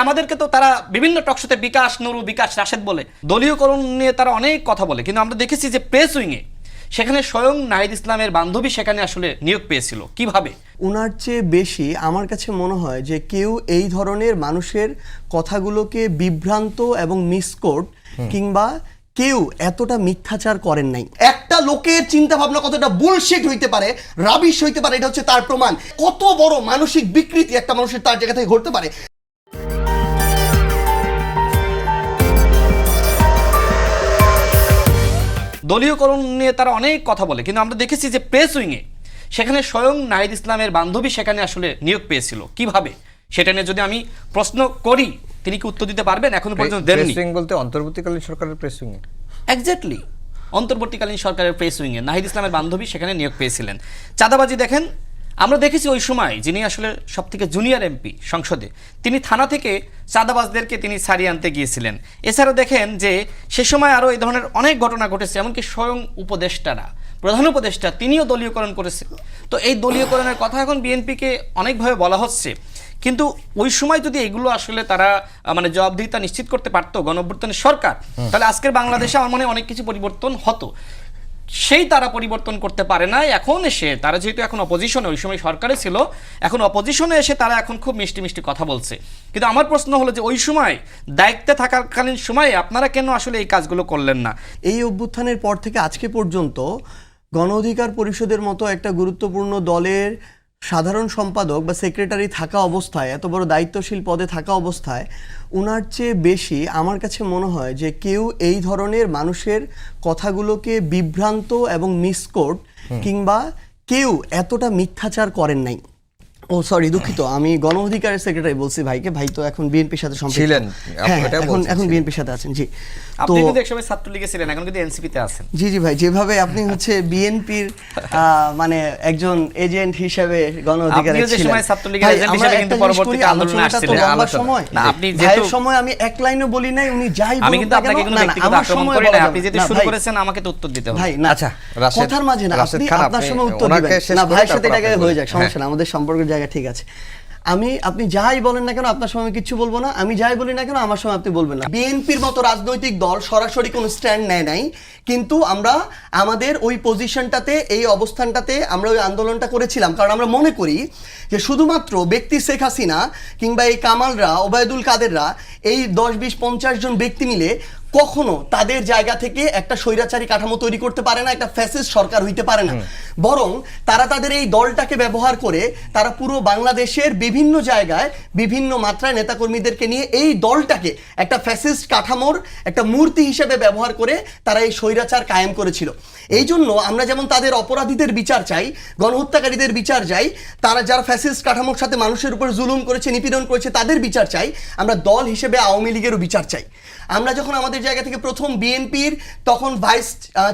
আমাদেরকে তো তারা বিভিন্ন টকশোতে বিকাশ নুরু, বিকাশ রাশেদ বলে দলীয়করণ নিয়ে তারা অনেক কথা বলে, কিন্তু আমরা দেখেছি যে প্রেস উইংয়ে সেখানে স্বয়ং নাহিদ ইসলামের বান্ধবী সেখানে আসলে নিয়োগ পেয়েছিল। কিভাবে? ওনার চেয়ে বেশি আমার কাছে মনে হয় যে কেউ এই ধরনের মানুষের কথাগুলোকে বিভ্রান্ত এবং মিসকোট কিংবা কেউ এতটা মিথ্যাচার করেন নাই। একটা লোকের চিন্তা ভাবনা কতটা বুলশিট হইতে পারে, রাবিশ হইতে পারে, এটা হচ্ছে তার প্রমাণ। কত বড় মানসিক বিকৃতি একটা মানুষের তার জায়গা থেকে ঘটতে পারে। দলীয়করণ নিয়ে তারা অনেক কথা বলে, কিন্তু আমরা দেখেছি যে প্রেস উইংয়ে সেখানে স্বয়ং নাহিদ ইসলামের বান্ধবী সেখানে আসলে নিয়োগ পেয়েছিল। কিভাবে? সেটা নিয়ে যদি আমি প্রশ্ন করি, তিনি কি উত্তর দিতে পারবেন? এখনো পর্যন্ত দেননি। প্রেস উইং বলতে অন্তর্বর্তীকালীন সরকারের প্রেস উইং। এক্স্যাক্টলি, অন্তর্বর্তীকালীন সরকারের প্রেস উইংয়ে নাহিদ ইসলামের বান্ধবী সেখানে নিয়োগ পেয়েছিলেন। চাঁদাবাজি দেখেন, আমরা দেখেছি ওই সময় যিনি আসলে সব থেকে জুনিয়র এমপি সংসদে, তিনি থানা থেকে চাঁদাবাজদেরকে তিনি ছাড়িয়ে আনতে গিয়েছিলেন। এছাড়াও দেখেন যে সে সময় আরও এই ধরনের অনেক ঘটনা ঘটেছে, এমনকি স্বয়ং উপদেষ্টারা, প্রধান উপদেষ্টা, তিনিও দলীয়করণ করেছে। তো এই দলীয়করণের কথা এখন বিএনপিকে অনেকভাবে বলা হচ্ছে, কিন্তু ওই সময় যদি এগুলো আসলে তারা মানে জবাবদিহিতা নিশ্চিত করতে পারতো গণঅভ্যুত্থানের সরকার, তাহলে আজকের বাংলাদেশে আমার মনে হয় অনেক কিছু পরিবর্তন হতো। সেই তারা পরিবর্তন করতে পারে না। এখন এসে তারা যেহেতু এখন অপোজিশনে, ওই সময় সরকারে ছিল, এখন অপোজিশনে এসে তারা এখন খুব মিষ্টি মিষ্টি কথা বলছে। কিন্তু আমার প্রশ্ন হলো যে ওই সময় দায়িত্বে থাকাকালীন সময়ে আপনারা কেন আসলে এই কাজগুলো করলেন না? এই অভ্যুত্থানের পর থেকে আজকে পর্যন্ত গণ অধিকার পরিষদের মতো একটা গুরুত্বপূর্ণ দলের সাধারণ সম্পাদক বা সেক্রেটারি থাকা অবস্থায়, এত বড় দায়িত্বশীল পদে থাকা অবস্থায় ওনার চেয়ে বেশি আমার কাছে মনে হয় যে কেউ এই ধরনের মানুষের কথাগুলোকে বিভ্রান্ত এবং মিসকোট কিংবা কেউ এতটা মিথ্যাচার করেন নাই। ও সরি, দুঃখিত, আমি গণ অধিকারের সেক্রেটারি বলছি ভাইকে। ভাই তো এখন বিএনপির সাথে সম্পৃক্ত ছিলেন, এখন বিএনপির সাথে আছেন। জি, আপনি কিন্তু একসময় ছাত্রলীগে ছিলেন, এখন কিন্তু এনসিপিতে আছেন। জি জি ভাই, যেভাবে আপনি হচ্ছে বিএনপির মানে একজন এজেন্ট হিসেবে গণ অধিকারে ছিলেন, আপনি যে সময় ছাত্রলীগের এজেন্ট হিসেবে কিন্তু পরবর্তীতে আন্দোলনে আসছিলেন। সময় না, আপনি যেহেতু সময় আমি এক লাইনও বলি নাই, উনি যাই বলুন, আমি কিন্তু আপনাকে কোনো ব্যক্তিগত আক্রমণ করি না। আপনি যেটা শুরু করেছেন আমাকে তো উত্তর দিতে হবে ভাই। না আচ্ছা, রাশেদ, কথার মাঝে না, আপনি আপনার সময় উত্তর দিবেন না, ভাইয়ের সাথে এটা হয়ে যাক, সমস্যা না, আমাদের সম্পর্কের জায়গা ঠিক আছে। আপনি যাই বলেন না কেন আপনার সময় কিচ্ছু বলবো না, আমি যাই বলি না কেন আমার সময় আপনি বলবেন না। বিএনপির মতো রাজনৈতিক দল সরাসরি কোনো স্ট্যান্ড নেয় নাই, কিন্তু আমরা আমাদের ওই পজিশনটাতে, এই অবস্থানটাতে আমরা ওই আন্দোলনটা করেছিলাম, কারণ আমরা মনে করি যে শুধুমাত্র ব্যক্তি শেখ হাসিনা কিংবা এই কামালরা, ওবায়দুল কাদেররা, এই 10-20-50 জন ব্যক্তি মিলে কখনো তাদের জায়গা থেকে একটা স্বৈরাচারী কাঠামো তৈরি করতে পারে না, একটা ফ্যাসিস্ট সরকার হইতে পারে না। বরং তারা তাদের এই দলটাকে ব্যবহার করে তারা পুরো বাংলাদেশের বিভিন্ন জায়গায় বিভিন্ন মাত্রায় নেতাকর্মীদেরকে নিয়ে এই দলটাকে একটা ফ্যাসিস্ট কাঠামোর একটা মূর্তি হিসেবে ব্যবহার করে তারা এই স্বৈরাচার কায়েম করেছিল। এই জন্য আমরা যেমন তাদের অপরাধীদের বিচার চাই, গণহত্যাকারীদের বিচার চাই, তারা যারা ফ্যাসিস্ট কাঠামোর সাথে মানুষের উপর জুলুম করেছে, নিপীড়ন করেছে, তাদের বিচার চাই, আমরা দল হিসেবে আওয়ামী লীগেরও বিচার চাই। আমরা যখন আমাদের জায়গা থেকে প্রথম বিএনপির তখন ভাইস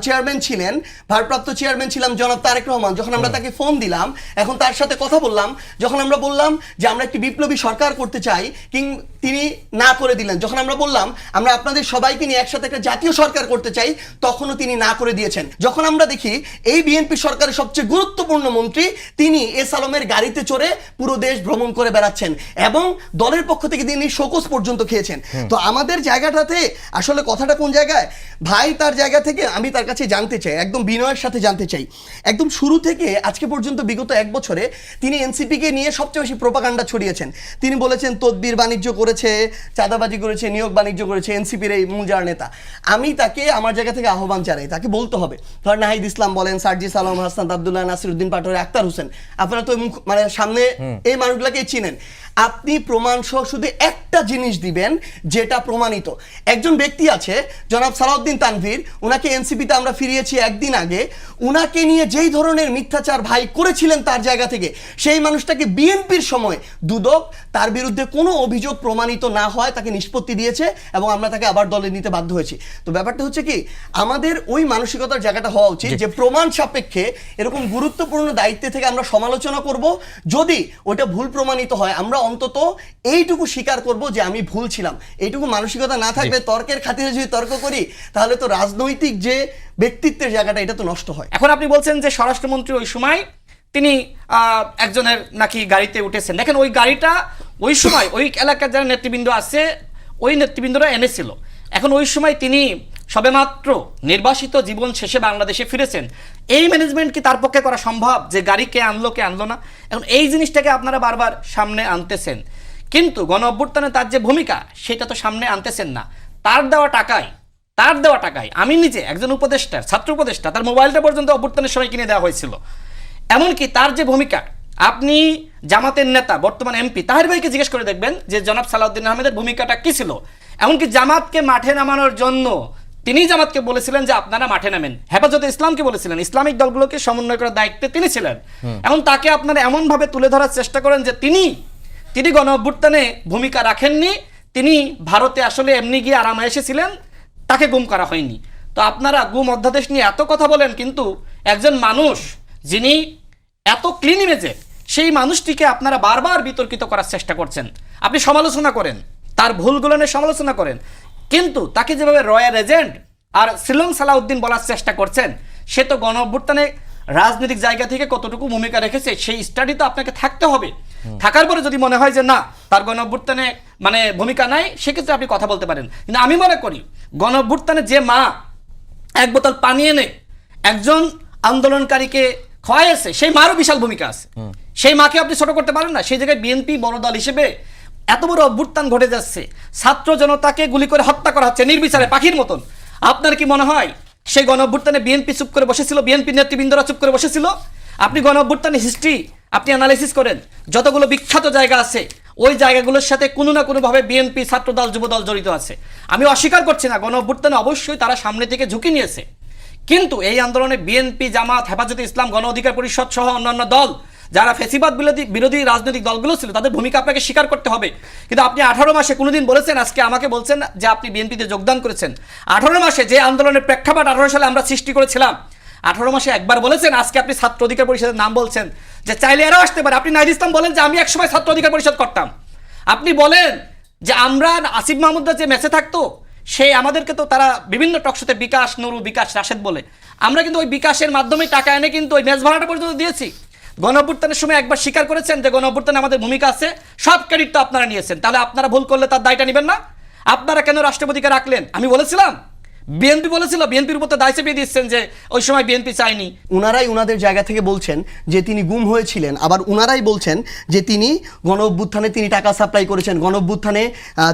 চেয়ারম্যান ছিলেন, ভারপ্রাপ্ত চেয়ারম্যান ছিলাম জনাব তারেক রহমান, যখন আমরা তাকে ফোন দিলাম, এখন তার সাথে কথা বললাম, যখন আমরা বললাম যে আমরা একটি বিপ্লবী সরকার করতে চাই, তিনি না করে দিলেন। যখন আমরা বললাম আমরা আপনাদের সবাইকে নিয়ে একসাথে একটা জাতীয় সরকার করতে চাই, তখনও তিনি না করে দিয়েছেন। যখন আমরা দেখি এই বিএনপি সরকারের সবচেয়ে গুরুত্বপূর্ণ মন্ত্রী তিনি এস আলমের গাড়িতে চড়ে পুরো দেশ ভ্রমণ করে বেড়াচ্ছেন এবং দলের পক্ষ থেকে তিনি শোকজ পর্যন্ত খেয়েছেন। তো আমাদের জায়গাটাতে আসলে কথাটা কোন জায়গায়? ভাই তার জায়গা থেকে আমি তার কাছে জানতে চাই, একদম বিনয়ের সাথে জানতে চাই, একদম শুরু থেকে আজকে পর্যন্ত বিগত 1 বছরে তিনি এনসিপিকে নিয়ে সবচেয়ে বেশি প্রোপাগান্ডা ছড়িয়েছেন। তিনি বলেছেন তদবির বাণিজ্য করেছে, চাঁদাবাজি করেছে, নিয়োগ বাণিজ্য করেছে, এনসিপির এই মূল যার নেতা। আমি তাকে আমার জায়গা থেকে আহ্বান জানাই, তাকে বলতে হবে, ধর নাহিদ ইসলাম বলেন, সার্জিস আলম, হাসনাত আব্দুল্লাহ, নাসিরউদ্দিন পাটোয়ারি, আক্তার হোসেন, আপনারা তো মানে সামনে এই মানুষগুলোকেই চিনেন। আপনি প্রমাণ সহ শুধু একটা জিনিস দিবেন যেটা প্রমাণিত। একজন ব্যক্তি আছে জনাব সালাউদ্দিন তানভীর, উনাকে এনসিপিতে আমরা ফিরিয়েছি একদিন আগে, উনাকে নিয়ে যেই ধরনের মিথ্যাচার ভাই করেছিলেন তার জায়গা থেকে, সেই মানুষটাকে বিএনপির সময় দুদক তার বিরুদ্ধে কোনো অভিযোগ প্রমাণিত না হয় তাকে নিষ্পত্তি দিয়েছে এবং আমরা তাকে আবার দলে নিতে বাধ্য হয়েছি। তো ব্যাপারটা হচ্ছে কি, আমাদের ওই মানসিকতার জায়গাটা হওয়া উচিত যে প্রমাণ সাপেক্ষে এরকম গুরুত্বপূর্ণ দায়িত্বে থেকে আমরা সমালোচনা করব, যদি ওটা ভুল প্রমাণিত হয় আমরা অন্তত এইটুকু স্বীকার করব যে আমি ভুল ছিলাম। এইটুকু মানসিকতা না থাকবে, তর্কের খাতিরে যদি তর্ক করি তাহলে তো রাজনৈতিক যে ব্যক্তিত্বের জায়গাটা এটা তো নষ্ট হয়। এখন আপনি বলছেন যে স্বরাষ্ট্রমন্ত্রী ওই সময় তিনি একজনের নাকি গাড়িতে উঠেছেন। দেখেন ওই গাড়িটা ওই সময় ওই এলাকার যারা নেতৃবৃন্দ আছে ওই নেতৃবৃন্দরা এনেছিল। এখন ওই সময় তিনি সবেমাত্র নির্বাসিত জীবন শেষে বাংলাদেশে ফিরেছেন। এই ম্যানেজমেন্ট কি তার পক্ষে করা সম্ভব যে গাড়ি কে আনলো কে আনলো না? এখন এই জিনিসটাকে আপনারা বারবার সামনে আনতেছেন, কিন্তু গণ অভ্যুত্থানে তার যে ভূমিকা সেটা তো সামনে আনতেছেন না। তার দেওয়া টাকায় আমি নিজে একজন উপদেষ্টা, ছাত্র উপদেষ্টা, তার মোবাইলটা পর্যন্ত অভ্যুত্থানের সময় কিনে দেওয়া হয়েছিল। এমনকি তার যে ভূমিকা, আপনি জামাতের নেতা বর্তমান এমপি তাহের ভাইকে জিজ্ঞেস করে দেখবেন যে জনাব সালাউদ্দিন আহমেদের ভূমিকাটা কি ছিল। এমনকি জামাতকে মাঠে নামানোর জন্য তিনি জামাতকে বলেছিলেন যে আপনারা মাঠে নামেন, হেফাজতে ইসলামকে বলেছিলেন, ইসলামিক দলগুলোকে সমন্বয় করার দায়িত্বে তিনি ছিলেন। এখন তাকে আপনারা এমনভাবে তুলে ধরার চেষ্টা করেন যে তিনি গণ অভ্যুত্থানে ভূমিকা রাখেননি, তিনি ভারতে আসলে এমনি গিয়ে আরামে এসেছিলেন, তাকে গুম করা হয়নি। তো আপনারা গুম অধ্যাদেশ নিয়ে এত কথা বলেন, কিন্তু একজন মানুষ যিনি এত ক্লিন ইমেজে, সেই মানুষটিকে আপনারা বারবার বিতর্কিত করার চেষ্টা করছেন। আপনি সমালোচনা করেন, তার ভুলগুলো নিয়ে সমালোচনা করেন, কিন্তু তাকে যেভাবে রয়্যাল এজেন্ট আর শ্রীলং সালাউদ্দিন বলার চেষ্টা করছেন, সে তো গণ অভ্যুত্থানে রাজনৈতিক জায়গা থেকে কতটুকু ভূমিকা রেখেছে সেই স্টাডি তো আপনাকে থাকতে হবে। থাকার পরে যদি মনে হয় যে না, তার গণ অভ্যুত্থানে মানে ভূমিকা নাই, সেক্ষেত্রে আপনি কথা বলতে পারেন। কিন্তু আমি মনে করি গণ অভ্যুত্থানে যে মা এক বোতল পানি এনে একজন আন্দোলনকারীকে খাওয়াইছে, সেই মারও বিশাল ভূমিকা আছে। সেই মাকে আপনি ছোট করতে পারেন না। সেই জায়গায় বিএনপি বড় দল হিসেবে এত বড় অভ্যুত্থান ঘটে যাচ্ছে, ছাত্র জনতাকে গুলি করে হত্যা করা হচ্ছে নির্বিচারে পাখির মতন। আপনার কি মনে হয় সেই গণ অভ্যুত্থানে বিএনপি চুপ করে বসেছিল, বিএনপি নেতৃবৃন্দরা চুপ করে বসেছিল? আপনি গণ অভ্যুত্থানের হিস্ট্রি আপনি অ্যানালাইসিস করেন, যতগুলো বিখ্যাত জায়গা আছে ওই জায়গাগুলোর সাথে কোনো না কোনোভাবে বিএনপি, ছাত্রদল, যুবদল জড়িত আছে। আমি অস্বীকার করছি না, গণ অভ্যুত্থানে অবশ্যই তারা সামনে থেকে ঝুঁকি নিয়েছে, কিন্তু এই আন্দোলনে বিএনপি, জামাত, হেফাজতে ইসলাম, গণ অধিকার পরিষদ সহ অন্যান্য দল যারা ফেসিবাদ বিরোধী রাজনৈতিক দলগুলো ছিল, তাদের ভূমিকা আপনাকে স্বীকার করতে হবে। কিন্তু আপনি 18 মাসে কোনোদিন বলেছেন, আজকে আমাকে বলছেন যে আপনি বিএনপিতে যোগদান করেছেন। 18 মাসে যে আন্দোলনের প্রেক্ষাপট 18 সালে আমরা সৃষ্টি করেছিলাম, 18 মাসে একবার বলেছেন? আজকে আপনি ছাত্র অধিকার পরিষদের নাম বলছেন যে চাইলে এরাও আসতে পারে। আপনি নাহিদ ইসলাম বলেন যে আমি একসময় ছাত্র অধিকার পরিষদ করতাম। আপনি বলেন যে আমরা আসিফ মাহমুদরা যে মেসে থাকতো, সেই আমাদেরকে তো তারা বিভিন্ন টকশোতে বিকাশ, নুরু, বিকাশ, রাশেদ বলে, আমরা কিন্তু ওই বিকাশের মাধ্যমে টাকা এনে কিন্তু ওই মেস ভাড়াটা পর্যন্ত দিয়েছি। গণ অভ্যুত্থানের সময় একবার স্বীকার করেছেন যে গণ অভ্যুত্থানে আমাদের ভূমিকা আছে, সব ক্রেডিট তো আপনারা নিয়েছেন। তাহলে আপনারা ভুল করলে তার দায়টা নেবেন না? আপনারা কেন রাষ্ট্রপতিকে রাখলেন? আমি বলেছিলাম, বিএনপি বলেছিল, বিএনপির উপর দায় চেপিয়ে দিচ্ছেন যে ওই সময় বিএনপি চায়নি। উনারাই উনাদের জায়গা থেকে বলছেন যে তিনি গুম হয়েছিলেন, আবার উনারাই বলছেন যে তিনি গণ অভ্যুত্থানে তিনি টাকা সাপ্লাই করেছেন, গণ অভ্যুত্থানে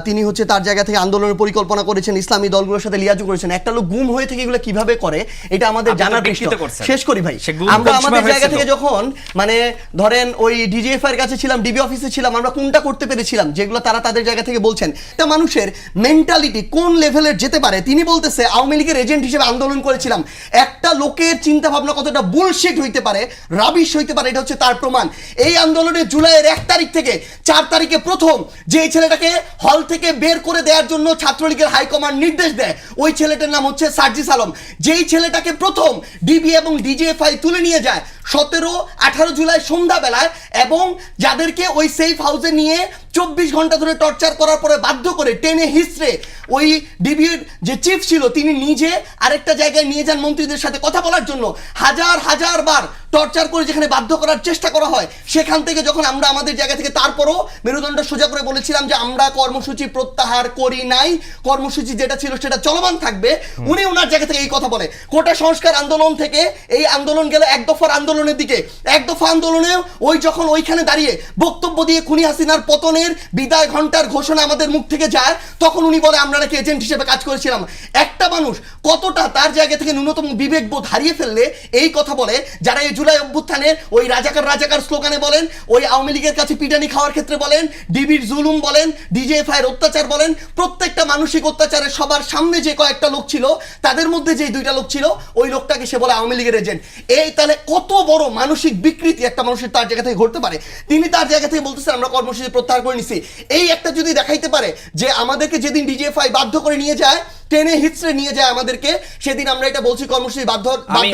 তিনি হচ্ছে তার জায়গা থেকে আন্দোলনের পরিকল্পনা করেছেন, ইসলামী দলগুলোর সাথে লিয়াজু করেছেন। একটা লোক গুম হয়ে থেকে এগুলো কিভাবে করে এটা আমাদের জানার প্রশ্ন। শেষ করি ভাই, আমরা আমাদের জায়গা থেকে যখন মানে ধরেন ওই ডিজিএফআই এর কাছে ছিলাম, ডিবি অফিসে ছিলাম, আমরা কোনটা করতে পেরেছিলাম যেগুলো তারা তাদের জায়গা থেকে বলছেন। তা মানুষের মেন্টালিটি কোন লেভেলের যেতে পারে? তিনি বলতেছে আওয়ামী লীগের এজেন্ট হিসেবে আন্দোলন করেছিলাম। একটা লোকের চিন্তা ভাবনা কতটা বুলশিট হইতে পারে, রাবিশ হইতে পারে, এটা হচ্ছে তার প্রমাণ। এই আন্দোলনে জুলাইয়ের 1 তারিখ থেকে 4 তারিখে প্রথম যে ছেলেটাকে হল থেকে বের করে দেওয়ার জন্য ছাত্রলীগের হাইকমান্ড নির্দেশ দেয়, ওই ছেলেটার নাম হচ্ছে সার্জিস আলম। যেই ছেলেটাকে প্রথম ডিবি এবং ডিজিএফআই তুলে নিয়ে যায় 17-18 জুলাই সন্ধ্যাবেলায়, এবং যাদেরকে ওই সেফ হাউসে নিয়ে 24 ঘন্টা ধরে টর্চার করার পরে বাধ্য করে টেনে হিস্ট্রে ওই ডিবির যে চিফ ছিল তিনি নিজে আরেকটা জায়গায় নিয়ে যান মন্ত্রীদের সাথে কথা বলার জন্য। হাজার বার টর্চার করে যেখানে বাধ্য করার চেষ্টা করা হয়, সেখান থেকে যখন আমরা আমাদের জায়গা থেকে তারপরও মেরুদণ্ড সোজা করে বলেছিলাম যে আমরা কর্মসূচি প্রত্যাহার করি নাই, কর্মসূচি যেটা ছিল সেটা চলমান থাকবে, উনি ওনার জায়গা থেকে এই কথা বলে। কোটা সংস্কার আন্দোলন থেকে এই আন্দোলন গেল এক দফার আন্দোলনের দিকে। এক দফা আন্দোলনেও ওই যখন ওইখানে দাঁড়িয়ে বক্তব্য দিয়ে খুনি হাসিনার পতনের বিদায় ঘন্টার ঘোষণা আমাদের মুখ থেকে যায়, তখন উনি বলে আমরা নাকি এজেন্ট হিসেবে কাজ করেছিলাম। একটা মানুষ কতটা তার জায়গা থেকে ন্যূনতম বিবেকবোধ হারিয়ে ফেললে এই কথা বলে, যারা এই জুলাই অভ্যুত্থানে ওই রাজাকার স্লোগানে বলেন, ওই আওয়ামী লীগের কাছে পিটানি খাওয়ার ক্ষেত্রে বলেন, ডিবির জুলুম বলেন, ডিজিএফআই এর অত্যাচার বলেন, প্রত্যেকটা মানসিক অত্যাচারের সবার সামনে যে কয়েকটা লোক ছিল, তাদের মধ্যে যে 2টা লোক ছিল, ওই লোকটাকে সে বলে আওয়ামী লীগের এজেন্ট। এই তাহলে কত বড় মানসিক বিকৃতি একটা মানুষের তার জায়গা থেকে ঘটতে পারে। তিনি তার জায়গা থেকে বলতেছেন আমরা কর্মসূচি প্রত্যাহার করে নিছি। এই একটা যদি দেখাইতে পারে যে আমাদেরকে যেদিন ডিজিএফআই বাধ্য করে নিয়ে যায় টেনে হিচড়ে নিয়ে যায় আমাদেরকে, সেদিন আমরা এটা বলছি কর্মসূচি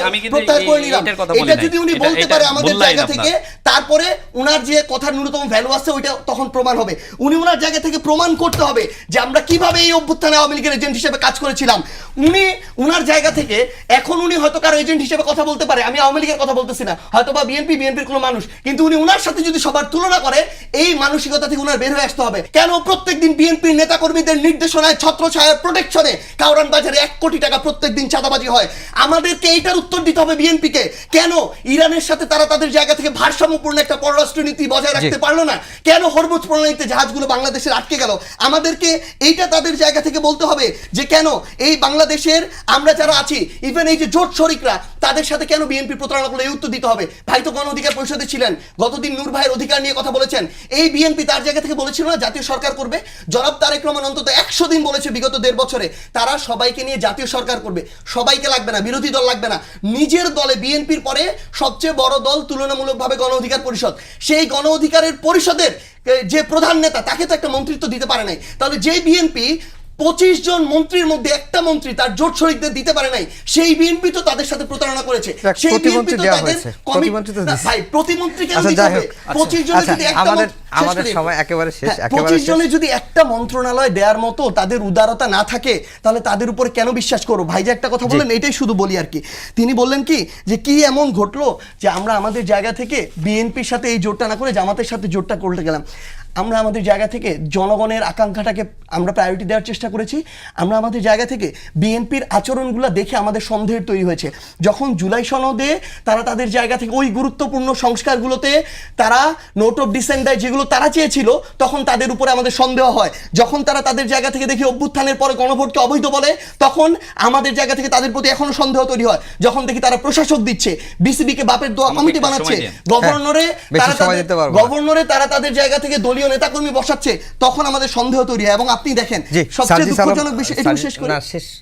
আমি কিন্তু প্রত্যাহার করে নিলাম। এটার কথা বলি এটা নাই। যদি উনি এটা- বলতে এটা পারে আমাদের বললাই জায়গা না থেকে, তারপরে উনার যে কথার ন্যূনতম ভ্যালু আছে ওইটা তখন প্রমাণ হবে। উনি উনার জায়গা থেকে প্রমাণ করতে হবে যে আমরা কিভাবে এই অভ্যুত্থানে আওয়ামী লীগের এজেন্ট হিসেবে কাজ করেছিলাম। উনি উনার জায়গা থেকে এখন উনি হয়তো কারো এজেন্ট হিসেবে কথা বলতে পারে, আমি আওয়ামী লীগের কথা বলতেছি না, হয়তো বা বিএনপির কোনো মানুষ, কিন্তু উনি উনার সাথে যদি সবার তুলনা করে, এই মানসিকতা থেকে উনার বের হয়ে আসতে হবে। কেন প্রত্যেকদিন বিএনপির নেতাকর্মীদের নির্দেশনায় ছত্রছায়ার প্রোটেকশনে কাউরান বাজারে 1 কোটি টাকা প্রত্যেকদিন চাঁদাবাজি হয়? আমাদেরকে এইটার উত্তর দিতে হবে বিএনপিকে। কেন ইরানের সাথে তারা তাদের জায়গা থেকে ভারসাম্যপূর্ণ একটা পররাষ্ট্র নীতি বজায় রাখতে পারলো না? কেন হরমুজ প্রণালীতে জাহাজগুলো বাংলাদেশের আটকে গেল? আমাদেরকে এইটা তাদের জায়গা থেকে বলতে হবে যে কেন এই বাংলাদেশের আমরা যারা আছি, ইভেন এই যে জোট শরিকরা, তাদের সাথে কেন বিএনপি প্রতারণা করলে এই উত্তর দিতে হবে। ভাই তো গণ অধিকার পরিষদে ছিলেন, গতদিন নূর ভাইয়ের অধিকার নিয়ে কথা বলেছেন। এই বিএনপি তার জায়গা থেকে বলেছিল না জাতীয় সরকার করবে? জনাব তারেক রহমান অন্তত 100 দিন বলেছে বিগত 1.5 বছরে তারা সবাইকে নিয়ে জাতীয় সরকার করবে। সবাইকে লাগবে না, বিরোধী দল লাগবে না, নিজের দলে বিএনপির পরে সবচেয়ে বড় দল তুলনামূলকভাবে গণ অধিকার পরিষদ, সেই গণ অধিকারের পরিষদের যে প্রধান নেতা তাকে তো একটা মন্ত্রিত্ব দিতে পারে নাই। তাহলে যে বিএনপি 25 জন মন্ত্রীর মধ্যে একটা মন্ত্রী তার জোট শরিকদের দিতে পারে নাই, সেই বিএনপি তো তাদের সাথে প্রতারণা করেছে। সেই বিএনপি তো তাদের ভাই প্রতিমন্ত্রী কেন দিতে হবে? 25 জনের যদি একটা আমাদের সময় একেবারে শেষ, 25 জনের যদি একটা মন্ত্রণালয় দেওয়ার মতো তাদের উদারতা না থাকে, তাহলে তাদের উপরে কেন বিশ্বাস করো? ভাই যে একটা কথা বললেন, এটাই শুধু বলি আর কি। তিনি বললেন যে কি এমন ঘটলো যে আমরা আমাদের জায়গা থেকে বিএনপির সাথে এই জোটটা না করে জামাতের সাথে জোটটা করতে গেলাম। আমরা আমাদের জায়গা থেকে জনগণের আকাঙ্ক্ষাটাকে আমরা প্রায়োরিটি দেওয়ার চেষ্টা করেছি। আমরা আমাদের জায়গা থেকে বিএনপির আচরণগুলো দেখে আমাদের সন্দেহের তৈরি হয়েছে। যখন জুলাই সনদে তারা তাদের জায়গা থেকে ওই গুরুত্বপূর্ণ সংস্কারগুলোতে তারা নোট অফ ডিসেন্ট দেয়, যেগুলো তারা চেয়েছিল, তখন তাদের উপরে আমাদের সন্দেহ হয়। যখন তারা তাদের জায়গা থেকে দেখি অভ্যুত্থানের পরে গণভোটকে অবৈধ বলে, তখন আমাদের জায়গা থেকে তাদের প্রতি এখনো সন্দেহ তৈরি হয়। যখন দেখি তারা প্রশাসক দিচ্ছে, বিসিবিকে বাপের দোয়া কমিটি বানাচ্ছে, গভর্নরে তারা তাদের জায়গা থেকে দলীয় নেতাকর্মী বসাচ্ছে, তখন আমাদের সন্দেহ তৈরি হয়। এবং আপনি দেখেন সবচেয়ে দুঃখজনক বিষয়, এটা শেষ করি,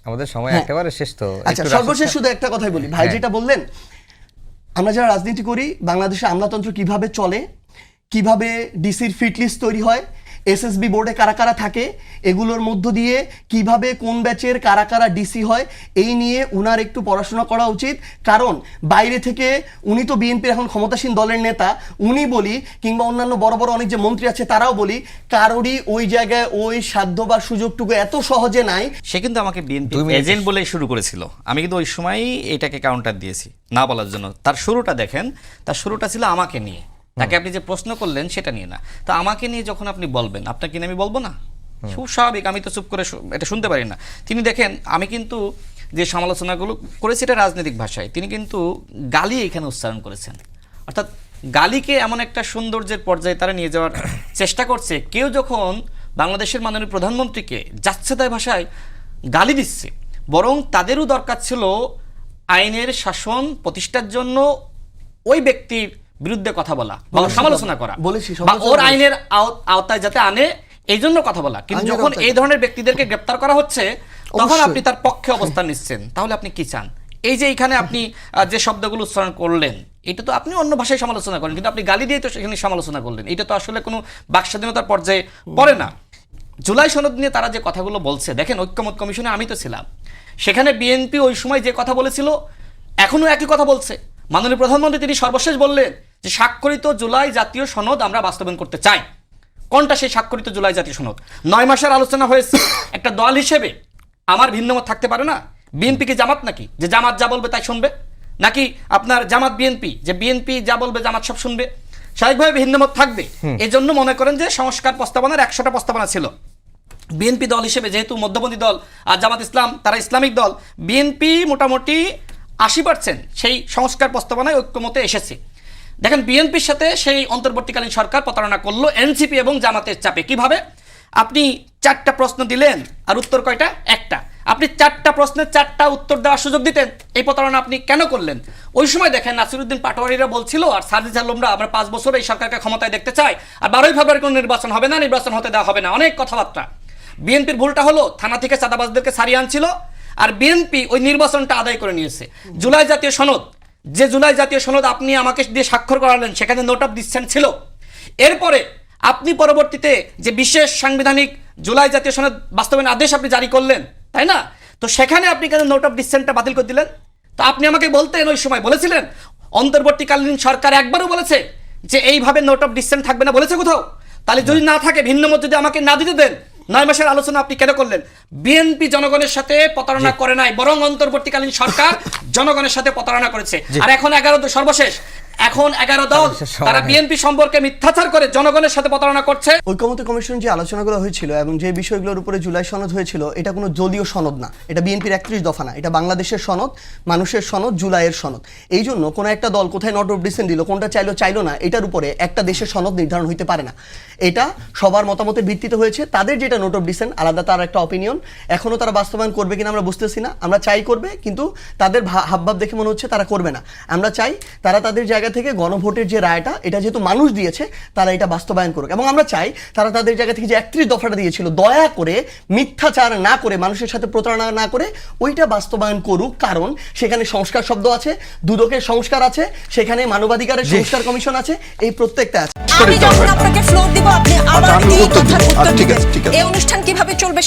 আমাদের সময় একেবারে শেষ। তো আচ্ছা, সর্বশেষ শুধু একটা কথাই বলি, ভাই যেটা বললেন, আমরা যারা রাজনীতি করি, বাংলাদেশে আমলাতন্ত্র কিভাবে চলে, কিভাবে ডিসির ফিট লিস্ট তৈরি হয়, এসএসবি বোর্ডে কারা কারা থাকে, এগুলোর মধ্য দিয়ে কিভাবে কোন ব্যাচের কারা কারা ডিসি হয়, এই নিয়ে উনার একটু পড়াশোনা করা উচিত। কারণ বাইরে থেকে উনি তো বিএনপির এখন ক্ষমতাসীন দলের নেতা, উনি বলি কিংবা অন্যান্য বড় বড় অনেক যে মন্ত্রী আছে তারাও বলি, কারোরই ওই জায়গায় ওই সাধ্য বা সুযোগটুকু এত সহজে নাই। সে কিন্তু আমাকে বিএনপি এজেন্ট বলে শুরু করেছিল, আমি কিন্তু ওই সময়ই এটাকে কাউন্টার দিয়েছি না বলার জন্য। তার শুরুটা দেখেন, তার শুরুটা ছিল আমাকে নিয়ে, তাকে আপনি যে প্রশ্ন করলেন সেটা নিয়ে না। তো আমাকে নিয়ে যখন আপনি বলবেন, আপনাকে নিয়ে আমি বলবো না? খুব স্বাভাবিক, আমি তো চুপ করে এটা শুনতে পারি না। তিনি দেখেন আমি কিন্তু যে সমালোচনাগুলো করেছি এটা রাজনৈতিক ভাষায়, তিনি কিন্তু গালি এখানে উচ্চারণ করেছেন। অর্থাৎ গালিকে এমন একটা সৌন্দর্যের পর্যায়ে তারা নিয়ে যাওয়ার চেষ্টা করছে। কেউ যখন বাংলাদেশের মাননীয় প্রধানমন্ত্রীকে যাচ্ছেতাই ভাষায় গালি দিচ্ছে, বরং তাদেরও দরকার ছিল আইনের শাসন প্রতিষ্ঠার জন্য ওই ব্যক্তির বিরুদ্ধে কথা বলা বা সমালোচনা করা, বা ওর আইনের আওতায় যাতে আনে এই জন্য কথা বলা। কিন্তু যখন এই ধরনের ব্যক্তিদেরকে গ্রেপ্তার করা হচ্ছে, তখন আপনি তার পক্ষে অবস্থান নিচ্ছেন। তাহলে আপনি কি চান? এই যে এখানে আপনি যে শব্দগুলো উচ্চারণ করলেন, এটা তো আপনি অন্য ভাষায় সমালোচনা করেন, কিন্তু আপনি গালি দিয়ে তো সেখানে সমালোচনা করলেন। এটা তো আসলে কোনো বাকস্বাধীনতার পর্যায়ে পড়ে না। জুলাই সনদ নিয়ে তারা যে কথাগুলো বলছে, দেখেন ঐক্যমত কমিশনে আমি তো ছিলাম, সেখানে বিএনপি ওই সময় যে কথা বলেছিল এখনো একই কথা বলছে। মাননীয় প্রধানমন্ত্রী তিনি সর্বশেষ বললেন যে স্বাক্ষরিত জুলাই জাতীয় সনদ আমরা বাস্তবায়ন করতে চাই। কোনটা সেই স্বাক্ষরিত জুলাই জাতীয় সনদ? 9 মাসের আলোচনা হয়েছে। একটা দল হিসেবে আমার ভিন্নমত থাকতে পারে না? বিএনপি কি জামাত নাকি যে জামাত যা বলবে তাই শুনবে? নাকি আপনার জামাত বিএনপি যে বিএনপি যা বলবে জামাত সব শুনবে? স্বাভাবিকভাবে ভিন্নমত থাকবে। এই জন্য মনে করেন যে সংস্কার প্রস্তাবনার 100টা প্রস্তাবনা ছিল। বিএনপি দল হিসেবে যেহেতু মধ্যপন্থী দল আর জামাত ইসলাম তারা ইসলামিক দল, বিএনপি মোটামুটি 80% সেই সংস্কার প্রস্তাবনায় ঐক্যমতে এসেছে। দেখেন বিএনপির সাথে সেই অন্তর্বর্তীকালীন সরকার প্রতারণা করলো এনসিপি এবং জামাতের চাপে। কিভাবে? আপনি 4টা প্রশ্ন দিলেন আর উত্তর কয়টা? একটা। আপনি 4টা প্রশ্নের 4টা উত্তর দেওয়ার সুযোগ দিতেন, এই প্রতারণা আপনি কেন করলেন? ওই সময় দেখেন নাসিরউদ্দিন পাটোয়ারিরা বলছিল আর সাজিদ আলমরা আমরা 5 বছর এই সরকারকে ক্ষমতায় দেখতে চাই, আর 12ই ফেব্রুয়ারি কোনো নির্বাচন হবে না, নির্বাচন হতে দেওয়া হবে না, অনেক কথাবার্তা। বিএনপির ভুলটা হলো থানা থেকে চাঁদাবাজদেরকে সারিয়ে আনছিল, আর বিএনপি ওই নির্বাচনটা আদায় করে নিয়েছে। জুলাই জাতীয় সনদ, যে জুলাই জাতীয় সনদ আপনি আমাকে দিয়ে স্বাক্ষর করালেন, সেখানে নোট অফ ডিসেন্ট ছিল। এরপরে আপনি পরবর্তীতে যে বিশেষ সাংবিধানিক জুলাই জাতীয় সনদ বাস্তবায়ন আদেশ আপনি জারি করলেন, তাই না? তো সেখানে আপনি কেন নোট অফ ডিসেন্টটা বাতিল করে দিলেন? তো আপনি আমাকে বলতেন ওই সময়, বলেছিলেন অন্তর্বর্তীকালীন সরকার একবারও বলেছে যে এইভাবে নোট অফ ডিসেন্ট থাকবে না, বলেছে কোথাও? তাহলে যদি না থাকে, ভিন্ন মত যদি আমাকে না দিতে দেন, 9 মাসের আলোচনা আপনি কেন করলেন? বিএনপি জনগণের সাথে প্রতারণা করে নাই, বরং অন্তর্বর্তীকালীন সরকার জনগণের সাথে প্রতারণা করেছে। আর এখন 11 সর্বশেষ, এখন 11 দল তারা বিএনপি সম্পর্কে মিথ্যাচার করে জনগণের সাথে প্রতারণা করছে। ঐকমত্য কমিশন যে আলোচনাগুলো হয়েছিল এবং যে বিষয়গুলোর উপরে জুলাই সনদ হয়েছিল, এটা কোনো দলীয় সনদ না, এটা বিএনপির 31 দফা না, এটা বাংলাদেশের সনদ, মানুষের সনদ, জুলাইয়ের সনদ। এই জন্য কোনো একটা দল কোথায় নোট অফ ডিসেন্ট দিল, কোনটা চাইলো না, এটার উপরে একটা দেশের সনদ নির্ধারণ হইতে পারে না। এটা সবার মতামতের ভিত্তিতে হয়েছে। তাদের যেটা নোট অফ ডিসেন্ট আলাদা, তার একটা অপিনিয়ন। এখনো তারা বাস্তবায়ন করবে কিনা আমরা বুঝতেছি না। আমরা চাই করবে, কিন্তু তাদের হাবভাব দেখে মনে হচ্ছে তারা করবে না। আমরা চাই তারা তাদের জায়গা থেকে গণভোটের যে রায়টা, এটা যেহেতু মানুষ দিয়েছে, তারা এটা বাস্তবায়ন করুক। এবং আমরা চাই তারা তাদের জায়গা থেকে যে 31 দফাটা দিয়েছিল, দয়া করে মিথ্যাচার না করে, মানুষের সাথে প্রতারণা না করে ওইটা বাস্তবায়ন করুক। কারণ সেখানে সংস্কার শব্দ আছে, দুদকের সংস্কার আছে, সেখানে মানবাধিকারের সংস্কার কমিশন আছে, এই প্রত্যেকটা আছে। আমি যখন আপনাকে ফ্লোর দিব, আপনি আবার আমি এই উত্তর দিব। কথার উত্তর ঠিক দিবেন। আছে, ঠিক আছে। এই অনুষ্ঠান কিভাবে চলবে